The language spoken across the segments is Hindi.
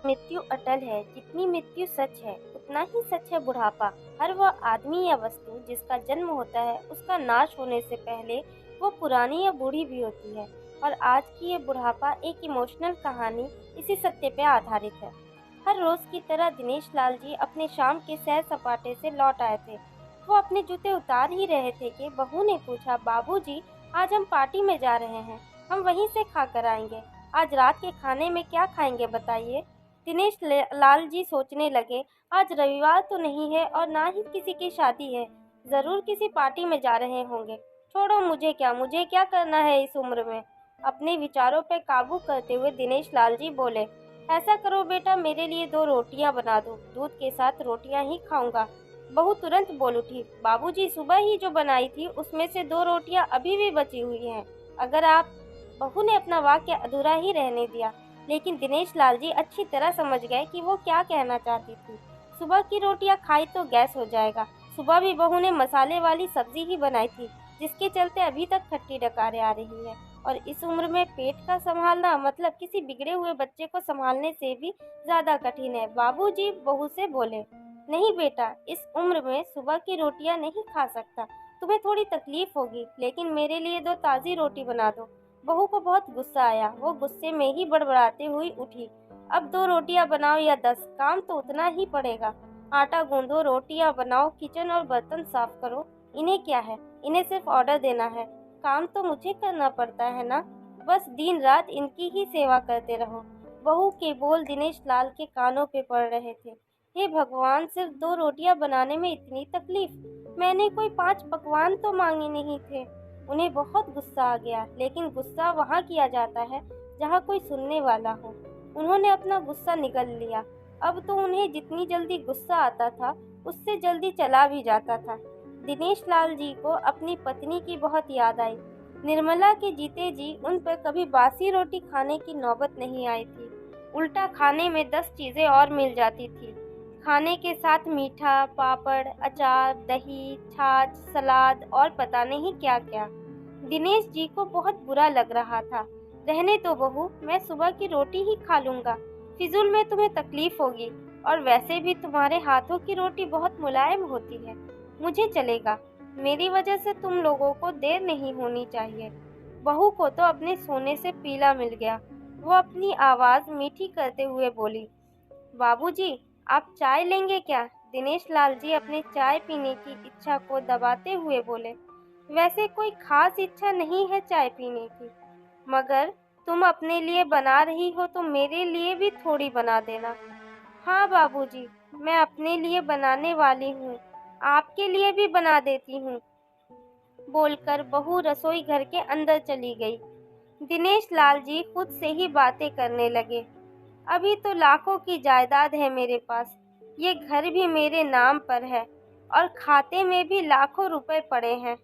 मृत्यु अटल है। जितनी मृत्यु सच है उतना ही सच है बुढ़ापा। हर वह आदमी या वस्तु जिसका जन्म होता है उसका नाश होने से पहले वो पुरानी या बूढ़ी भी होती है। और आज की ये बुढ़ापा एक इमोशनल कहानी इसी सत्य पर आधारित है। हर रोज की तरह दिनेश लाल जी अपने शाम के सैर सपाटे से लौट आए थे। वो अपने जूते उतार ही रहे थे कि बहू ने पूछा, बाबूजी, आज हम पार्टी में जा रहे हैं, हम वहीं से खाकर आएंगे। आज रात के खाने में क्या खाएंगे बताइए। दिनेश लाल जी सोचने लगे, आज रविवार तो नहीं है और ना ही किसी की शादी है। जरूर किसी पार्टी में जा रहे होंगे। छोड़ो, मुझे क्या करना है इस उम्र में। अपने विचारों पर काबू करते हुए दिनेश लाल जी बोले, ऐसा करो बेटा, मेरे लिए 2 रोटियां बना दो, दूध के साथ रोटियां ही खाऊंगा। बहू तुरंत बोल उठी, बाबूजी, सुबह ही जो बनाई थी उसमें से 2 रोटियां अभी भी बची हुई हैं। अगर आप बहू ने अपना वाक्य अधूरा ही रहने दिया, लेकिन दिनेश लाल जी अच्छी तरह समझ गए कि वो क्या कहना चाहती थी। सुबह की रोटियां खाई तो गैस हो जाएगा। सुबह भी बहू ने मसाले वाली सब्जी ही बनाई थी, जिसके चलते अभी तक खट्टी डकारें आ रही है। और इस उम्र में पेट का संभालना मतलब किसी बिगड़े हुए बच्चे को संभालने से भी ज्यादा कठिन है। बाबूजी बहू से बोले, नहीं बेटा, इस उम्र में सुबह की रोटियां नहीं खा सकता। तुम्हें थोड़ी तकलीफ होगी, लेकिन मेरे लिए 2 ताज़ी रोटी बना दो। बहू को बहुत गुस्सा आया। वो गुस्से में ही बड़बड़ाती हुई उठी, अब 2 रोटियां बनाओ या 10, काम तो उतना ही पड़ेगा। आटा गूंदो, रोटियां बनाओ, किचन और बर्तन साफ करो। इन्हें क्या है, इन्हें सिर्फ ऑर्डर देना है। काम तो मुझे करना पड़ता है ना। बस दिन रात इनकी ही सेवा करते रहो। बहू के बोल दिनेश लाल के कानों पे पड़ रहे थे। हे भगवान, सिर्फ 2 रोटियां बनाने में इतनी तकलीफ। मैंने कोई 5 पकवान तो मांगे नहीं थे। उन्हें बहुत गुस्सा आ गया, लेकिन गुस्सा वहाँ किया जाता है जहाँ कोई सुनने वाला हो। उन्होंने अपना गुस्सा निगल लिया। अब तो उन्हें जितनी जल्दी गुस्सा आता था उससे जल्दी चला भी जाता था। दिनेश लाल जी को अपनी पत्नी की बहुत याद आई। निर्मला के जीते जी उन पर कभी बासी रोटी खाने की नौबत नहीं आई थी। उल्टा खाने में 10 चीजें और मिल जाती थी। खाने के साथ मीठा, पापड़, अचार, दही, छाछ, सलाद और पता नहीं क्या क्या। दिनेश जी को बहुत बुरा लग रहा था। रहने दो बहू, मैं सुबह की रोटी ही खा लूंगा। फिजूल में तुम्हें तकलीफ होगी, और वैसे भी तुम्हारे हाथों की रोटी बहुत मुलायम होती है। मुझे चलेगा। मेरी वजह से तुम लोगों को देर नहीं होनी चाहिए। बहू को तो अपने सोने से पीला मिल गया। वो अपनी आवाज मीठी करते हुए बोली, बाबूजी, आप चाय लेंगे क्या? दिनेश लाल जी अपने चाय पीने की इच्छा को दबाते हुए बोले, वैसे कोई खास इच्छा नहीं है चाय पीने की, मगर तुम अपने लिए बना रही हो तो मेरे लिए भी थोड़ी बना देना। हाँ बाबूजी, मैं अपने लिए बनाने वाली हूँ, आपके लिए भी बना देती हूँ, बोलकर बहू रसोई घर के अंदर चली गई। दिनेश लाल जी खुद से ही बातें करने लगे। अभी तो लाखों की जायदाद है मेरे पास। ये घर भी मेरे नाम पर है और खाते में भी लाखों रुपए पड़े हैं।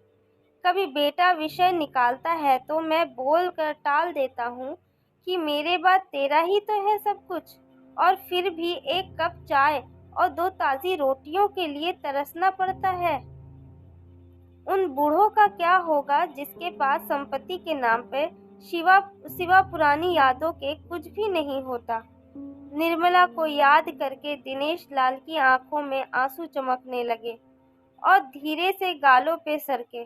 कभी बेटा विषय निकालता है तो मैं बोल कर टाल देता हूँ कि मेरे बाद तेरा ही तो है सब कुछ, और फिर भी एक कप चाय और 2 ताज़ी रोटियों के लिए तरसना पड़ता है। उन बूढ़ों का क्या होगा जिसके पास संपत्ति के नाम पे शिवा सिवा पुरानी यादों के कुछ भी नहीं होता। निर्मला को याद करके दिनेश लाल की आंखों में आंसू चमकने लगे और धीरे से गालों पे सरके।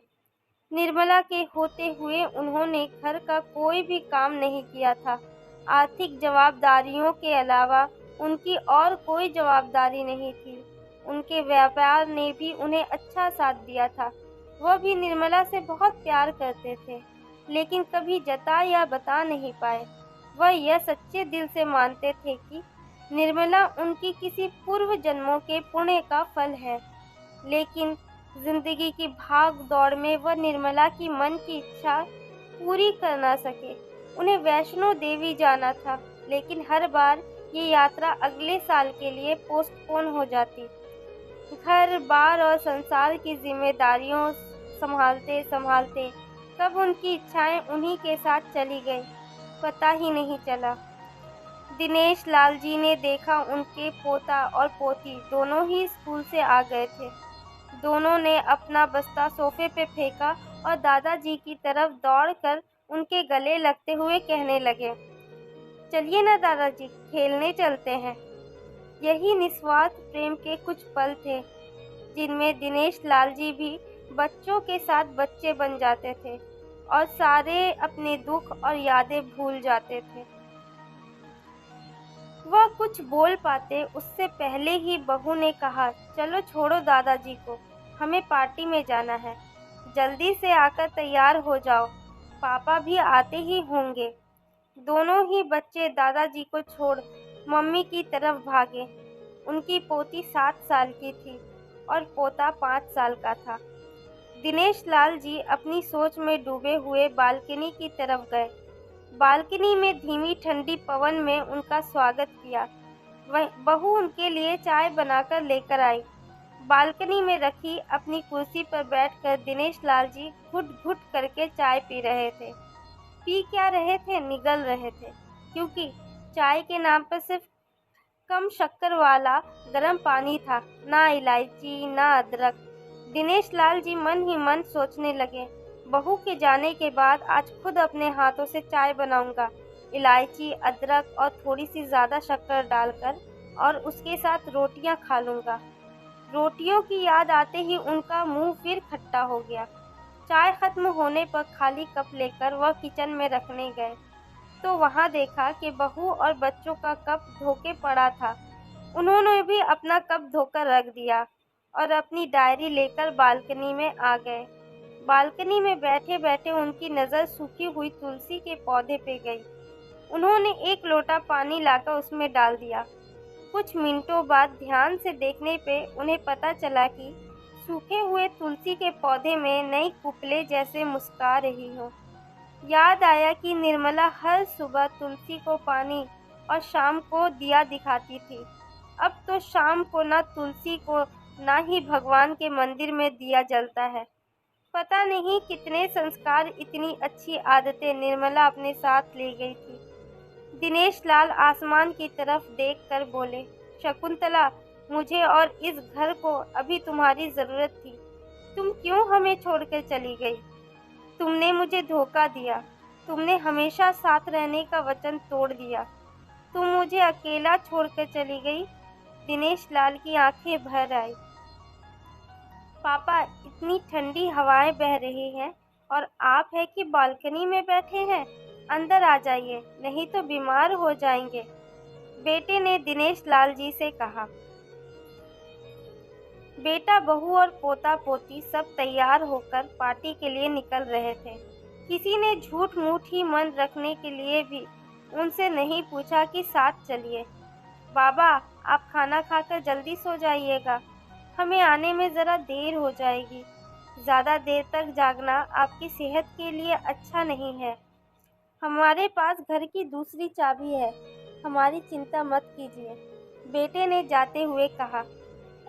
निर्मला के होते हुए उन्होंने घर का कोई भी काम नहीं किया था। आर्थिक जवाबदारियों के अलावा उनकी और कोई जवाबदारी नहीं थी। उनके व्यापार ने भी उन्हें अच्छा साथ दिया था। वह भी निर्मला से बहुत प्यार करते थे, लेकिन कभी जता या बता नहीं पाए। वह यह सच्चे दिल से मानते थे कि निर्मला उनकी किसी पूर्व जन्मों के पुण्य का फल है। लेकिन जिंदगी की भाग दौड़ में वह निर्मला की मन की इच्छा पूरी कर ना सके। उन्हें वैष्णो देवी जाना था, लेकिन हर बार ये यात्रा अगले साल के लिए पोस्टपोन हो जाती। घर बार और संसार की जिम्मेदारियों संभालते संभालते कब उनकी इच्छाएं उन्हीं के साथ चली गई, पता ही नहीं चला। दिनेश लाल जी ने देखा उनके पोता और पोती दोनों ही स्कूल से आ गए थे। दोनों ने अपना बस्ता सोफे पे फेंका और दादाजी की तरफ दौड़कर उनके गले लगते हुए कहने लगे, चलिए ना दादाजी, खेलने चलते हैं। यही निस्वार्थ प्रेम के कुछ पल थे जिनमें दिनेश लाल जी भी बच्चों के साथ बच्चे बन जाते थे और सारे अपने दुख और यादें भूल जाते थे। वह कुछ बोल पाते उससे पहले ही बहू ने कहा, चलो छोड़ो दादाजी को, हमें पार्टी में जाना है। जल्दी से आकर तैयार हो जाओ, पापा भी आते ही होंगे। दोनों ही बच्चे दादाजी को छोड़ मम्मी की तरफ भागे। उनकी पोती 7 साल की थी और पोता 5 साल का था। दिनेश लाल जी अपनी सोच में डूबे हुए बालकनी की तरफ गए। बालकनी में धीमी ठंडी पवन में उनका स्वागत किया। वह बहू उनके लिए चाय बनाकर लेकर आई। बालकनी में रखी अपनी कुर्सी पर बैठकर दिनेश लाल जी घुट-घुट करके चाय पी रहे थे। पी क्या रहे थे, निगल रहे थे, क्योंकि चाय के नाम पर सिर्फ कम शक्कर वाला गर्म पानी था, ना इलायची ना अदरक। दिनेश लाल जी मन ही मन सोचने लगे, बहू के जाने के बाद आज खुद अपने हाथों से चाय बनाऊंगा, इलायची, अदरक और थोड़ी सी ज़्यादा शक्कर डालकर, और उसके साथ रोटियां खा लूंगा। रोटियों की याद आते ही उनका मुंह फिर खट्टा हो गया। चाय खत्म होने पर खाली कप लेकर वह किचन में रखने गए तो वहां देखा कि बहू और बच्चों का कप धोके पड़ा था। उन्होंने भी अपना कप धोकर रख दिया और अपनी डायरी लेकर बालकनी में आ गए। बालकनी में बैठे बैठे उनकी नज़र सूखी हुई तुलसी के पौधे पे गई। उन्होंने एक लोटा पानी लाकर उसमें डाल दिया। कुछ मिनटों बाद ध्यान से देखने पे उन्हें पता चला कि सूखे हुए तुलसी के पौधे में नई कुपले जैसे मुस्कुरा रही हो। याद आया कि निर्मला हर सुबह तुलसी को पानी और शाम को दिया दिखाती थी। अब तो शाम को ना तुलसी को ना ही भगवान के मंदिर में दिया जलता है। पता नहीं कितने संस्कार, इतनी अच्छी आदतें निर्मला अपने साथ ले गई थी। दिनेश लाल आसमान की तरफ देखकर बोले, शकुंतला, मुझे और इस घर को अभी तुम्हारी जरूरत थी। तुम क्यों हमें छोड़कर चली गई? तुमने मुझे धोखा दिया। तुमने हमेशा साथ रहने का वचन तोड़ दिया। तुम मुझे अकेला छोड़कर चली गई। दिनेश लाल की आंखें भर आई। पापा, इतनी ठंडी हवाएं बह रही हैं और आप है कि बालकनी में बैठे हैं। अंदर आ जाइए, नहीं तो बीमार हो जाएंगे, बेटे ने दिनेश लाल जी से कहा। बेटा, बहू और पोता पोती सब तैयार होकर पार्टी के लिए निकल रहे थे। किसी ने झूठ मूठ ही मन रखने के लिए भी उनसे नहीं पूछा कि साथ चलिए। बाबा, आप खाना खाकर जल्दी सो जाइएगा, हमें आने में ज़रा देर हो जाएगी। ज़्यादा देर तक जागना आपकी सेहत के लिए अच्छा नहीं है। हमारे पास घर की दूसरी चाबी है, हमारी चिंता मत कीजिए, बेटे ने जाते हुए कहा।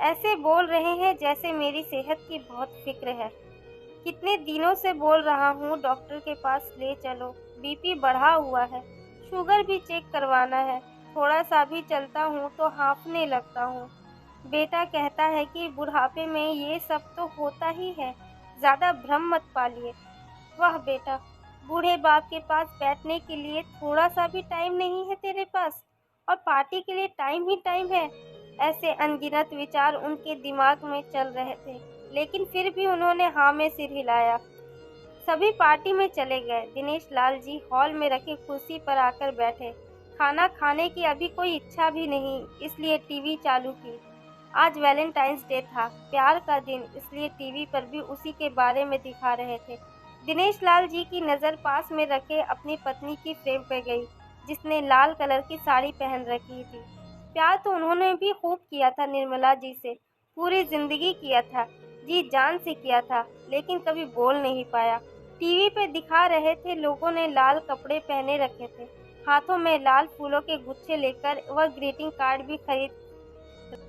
ऐसे बोल रहे हैं जैसे मेरी सेहत की बहुत फिक्र है। कितने दिनों से बोल रहा हूँ डॉक्टर के पास ले चलो, बीपी बढ़ा हुआ है, शुगर भी चेक करवाना है। थोड़ा सा भी चलता हूँ तो हाँफने लगता हूँ। बेटा कहता है कि बुढ़ापे में ये सब तो होता ही है, ज़्यादा भ्रम मत पालिए। वाह बेटा, बूढ़े बाप के पास बैठने के लिए थोड़ा सा भी टाइम नहीं है तेरे पास, और पार्टी के लिए टाइम ही टाइम है। ऐसे अनगिनत विचार उनके दिमाग में चल रहे थे, लेकिन फिर भी उन्होंने हाँ में सिर हिलाया। सभी पार्टी में चले गए। दिनेश लाल जी हॉल में रखी कुर्सी पर आकर बैठे। खाना खाने की अभी कोई इच्छा भी नहीं, इसलिए टीवी चालू की। आज वैलेंटाइंस डे था, प्यार का दिन, इसलिए टीवी पर भी उसी के बारे में दिखा रहे थे। दिनेश लाल जी की नज़र पास में रखे अपनी पत्नी की फ्रेम पर गई, जिसने लाल कलर की साड़ी पहन रखी थी। प्यार तो उन्होंने भी खूब किया था निर्मला जी से, पूरी जिंदगी किया था, जी जान से किया था, लेकिन कभी बोल नहीं पाया। टीवी पे दिखा रहे थे, लोगों ने लाल कपड़े पहने रखे थे, हाथों में लाल फूलों के गुच्छे लेकर वह ग्रीटिंग कार्ड भी खरीद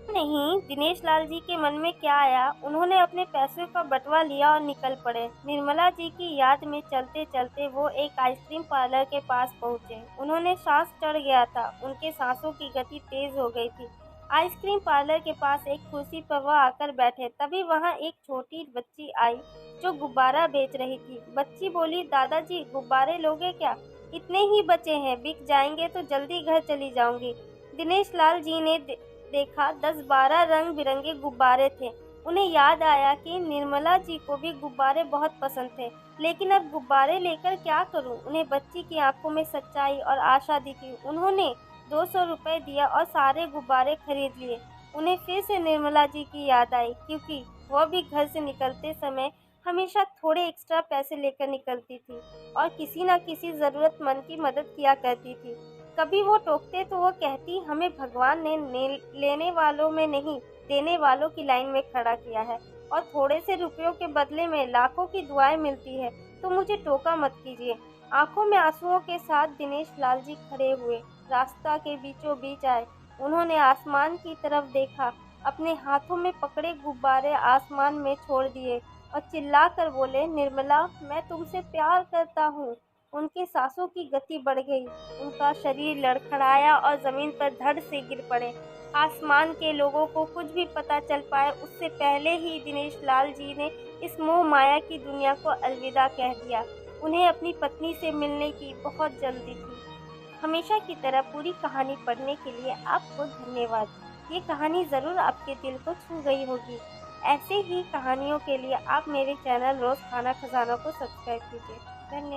नहीं। दिनेश लाल जी के मन में क्या आया, उन्होंने अपने पैसों का बटवा लिया और निकल पड़े। निर्मला जी की याद में चलते चलते वो एक आइसक्रीम पार्लर के पास पहुंचे। उन्होंने सांस चढ़ गया था, उनके सांसों की गति तेज हो गई थी। आइसक्रीम पार्लर के पास एक कुर्सी पर वह आकर बैठे, तभी वहां एक छोटी बच्ची आई जो गुब्बारा बेच रही थी। बच्ची बोली, दादाजी गुब्बारे लोगे क्या? इतने ही बचे हैं, बिक जाएंगे तो जल्दी घर चली जाऊंगी। दिनेश लाल जी ने देखा 10-12 रंग बिरंगे गुब्बारे थे। उन्हें याद आया कि निर्मला जी को भी गुब्बारे बहुत पसंद थे, लेकिन अब गुब्बारे लेकर क्या करूं? उन्हें बच्ची की आंखों में सच्चाई और आशा दिखी। उन्होंने 200 रुपए दिया और सारे गुब्बारे खरीद लिए। उन्हें फिर से निर्मला जी की याद आई, क्योंकि वह भी घर से निकलते समय हमेशा थोड़े एक्स्ट्रा पैसे लेकर निकलती थी और किसी न किसी ज़रूरतमंद की मदद किया करती थी। कभी वो टोकते तो वो कहती, हमें भगवान ने लेने वालों में नहीं, देने वालों की लाइन में खड़ा किया है और थोड़े से रुपयों के बदले में लाखों की दुआएं मिलती है, तो मुझे टोका मत कीजिए। आंखों में आंसुओं के साथ दिनेश लाल जी खड़े हुए रास्ता के बीचों बीच आए। उन्होंने आसमान की तरफ देखा, अपने हाथों में पकड़े गुब्बारे आसमान में छोड़ दिए और चिल्लाकर बोले, निर्मला, मैं तुमसे प्यार करता हूँ। उनके सांसों की गति बढ़ गई, उनका शरीर लड़खड़ाया और जमीन पर धड़ से गिर पड़े। आसमान के लोगों को कुछ भी पता चल पाए उससे पहले ही दिनेश लाल जी ने इस मोह माया की दुनिया को अलविदा कह दिया। उन्हें अपनी पत्नी से मिलने की बहुत जल्दी थी। हमेशा की तरह पूरी कहानी पढ़ने के लिए आपको धन्यवाद। ये कहानी ज़रूर आपके दिल को छू गई होगी। ऐसे ही कहानियों के लिए आप मेरे चैनल रोज़ खाना खजाना को सब्सक्राइब कीजिए। धन्यवाद।